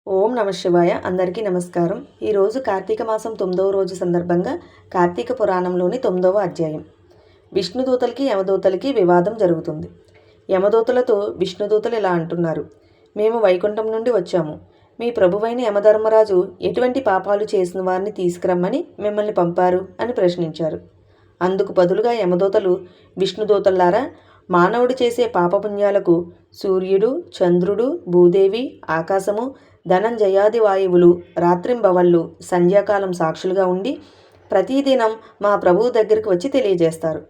ఓం నమ శివాయ. అందరికీ నమస్కారం. ఈరోజు కార్తీక మాసం 9వ రోజు సందర్భంగా కార్తీక పురాణంలోని 9వ అధ్యాయం. విష్ణుదూతలకి యమదూతలకి వివాదం జరుగుతుంది. యమదూతలతో విష్ణుదూతలు ఇలా అంటున్నారు: మేము వైకుంఠం నుండి వచ్చాము. మీ ప్రభువైన యమధర్మరాజు ఎటువంటి పాపాలు చేసిన వారిని తీసుకురమ్మని మిమ్మల్ని పంపారు అని ప్రశ్నించారు. అందుకు బదులుగా యమదూతలు, విష్ణుదూతల్లారా, మానవుడు చేసే పాపపుణ్యాలకు సూర్యుడు, చంద్రుడు, భూదేవి, ఆకాశము, ధనంజయాది వాయువులు రాత్రింబవళ్ళు సంధ్యాకాలం సాక్షులుగా ఉండి ప్రతిదినం మా ప్రభువు దగ్గరికి వచ్చి తెలియజేస్తారు.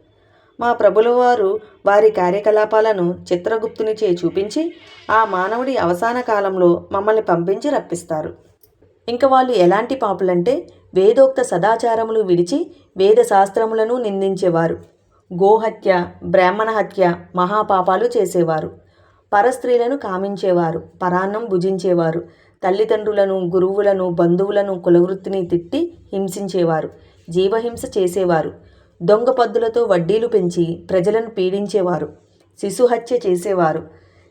మా ప్రభుల వారు వారి కార్యకలాపాలను చిత్రగుప్తునిచే చూపించి ఆ మానవుడి అవసాన కాలంలో మమ్మల్ని పంపించి రప్పిస్తారు. ఇంక వాళ్ళు ఎలాంటి పాపులంటే వేదోక్త సదాచారములు విడిచి వేద శాస్త్రములను నిందించేవారు, గోహత్య, బ్రాహ్మణ హత్య మహాపాపాలు చేసేవారు, పరస్త్రీలను కామించేవారు, పరాన్నం భుజించేవారు, తల్లిదండ్రులను, గురువులను, బంధువులను, కులవృత్తిని తిట్టి హింసించేవారు, జీవహింస చేసేవారు, దొంగ పద్దులతో వడ్డీలు పెంచి ప్రజలను పీడించేవారు, శిశుహత్య చేసేవారు,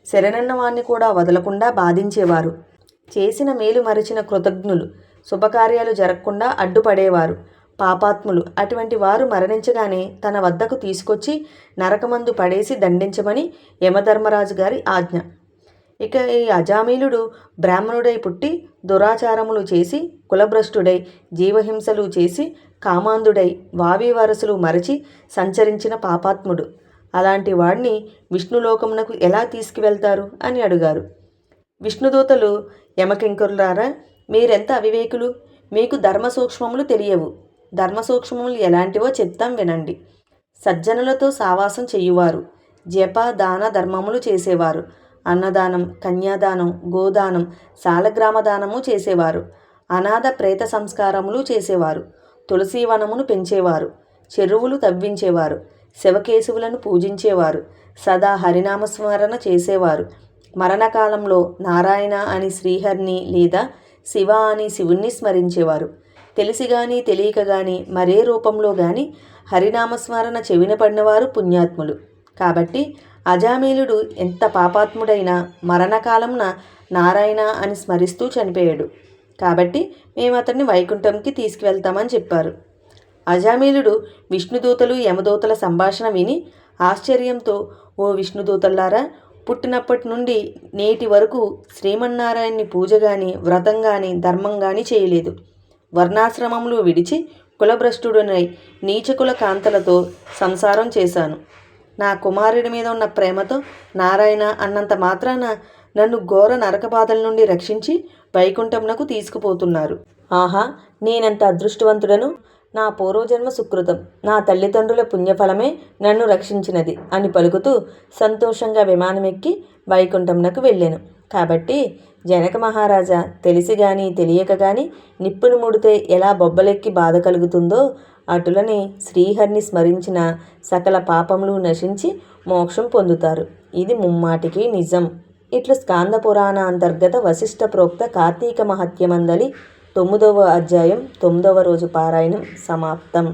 శరణన్న వాణ్ణి కూడా వదలకుండా బాధించేవారు, చేసిన మేలు మరచిన కృతజ్ఞులు, శుభకార్యాలు జరగకుండా అడ్డుపడేవారు, పాపాత్ములు. అటువంటి వారు మరణించగానే తన వద్దకు తీసుకొచ్చి నరకమందు పడేసి దండించమని యమధర్మరాజు గారి ఆజ్ఞ. ఇక ఈ అజామీలుడు బ్రాహ్మణుడై పుట్టి దురాచారములు చేసి కులభ్రష్టుడై జీవహింసలు చేసి కామాంధుడై వావి వరసలు మరచి సంచరించిన పాపాత్ముడు. అలాంటి వాడిని విష్ణులోకమునకు ఎలా తీసుకువెళ్తారు అని అడిగారు. విష్ణుదూతలు, యమకింకరులారా, మీరెంత అవివేకులు! మీకు ధర్మ సూక్ష్మములు తెలియవు. ధర్మ సూక్ష్మములు ఎలాంటివో చెప్తాం వినండి. సజ్జనులతో సావాసం చెయ్యువారు, జప దాన ధర్మములు చేసేవారు, అన్నదానం, కన్యాదానం, గోదానం, సాలగ్రామదానము చేసేవారు, అనాథ ప్రేత సంస్కారములు చేసేవారు, తులసీవనమును పెంచేవారు, చెరువులు తవ్వించేవారు, శివకేశవులను పూజించేవారు, సదా హరినామస్మరణ చేసేవారు, మరణకాలంలో నారాయణ అని శ్రీహరిని లేదా శివ అని శివుణ్ణి స్మరించేవారు, తెలిసి గాని తెలియక గాని మరే రూపంలో గాని హరినామస్మరణ చెవిన పడినవారు పుణ్యాత్ములు. కాబట్టి అజామీలుడు ఎంత పాపాత్ముడైనా మరణకాలంన నారాయణ అని స్మరిస్తూ చనిపోయాడు. కాబట్టి మేము అతన్ని వైకుంఠంకి తీసుకువెళ్తామని చెప్పారు. అజామీలుడు విష్ణుదూతలు యమదూతల సంభాషణ విని ఆశ్చర్యంతో, ఓ విష్ణుదూతల్లారా, పుట్టినప్పటి నుండి నేటి వరకు శ్రీమన్నారాయణ్ణి పూజ గాని, వ్రతం గాని, ధర్మం గాని చేయలేదు. వర్ణాశ్రమములు విడిచి కులభ్రష్టుడునై నీచకుల కాంతలతో సంసారం చేశాను. నా కుమారుడి మీద ఉన్న ప్రేమతో నారాయణ అన్నంత మాత్రాన నన్ను ఘోర నరకబాధల నుండి రక్షించి వైకుంఠంనకు తీసుకుపోతున్నారు. ఆహా, నేనెంత అదృష్టవంతుడను! నా పూర్వజన్మ సుకృతం, నా తల్లిదండ్రుల పుణ్యఫలమే నన్ను రక్షించినది అని పలుకుతూ సంతోషంగా విమానమెక్కి వైకుంఠంనకు వెళ్ళాను. కాబట్టి జనక మహారాజా, తెలిసి గాని తెలియక గాని నిప్పును ముడితే ఎలా బొబ్బలెక్కి బాధ కలుగుతుందో అటులనే శ్రీహరిని స్మరించిన సకల పాపములు నశించి మోక్షం పొందుతారు. ఇది ముమ్మాటికి నిజం. ఇట్లు స్కాంద పురాణ అంతర్గత వశిష్ఠ ప్రోక్త కార్తీక మహత్యమందలి 9వ అధ్యాయం 9వ రోజు పారాయణం సమాప్తం.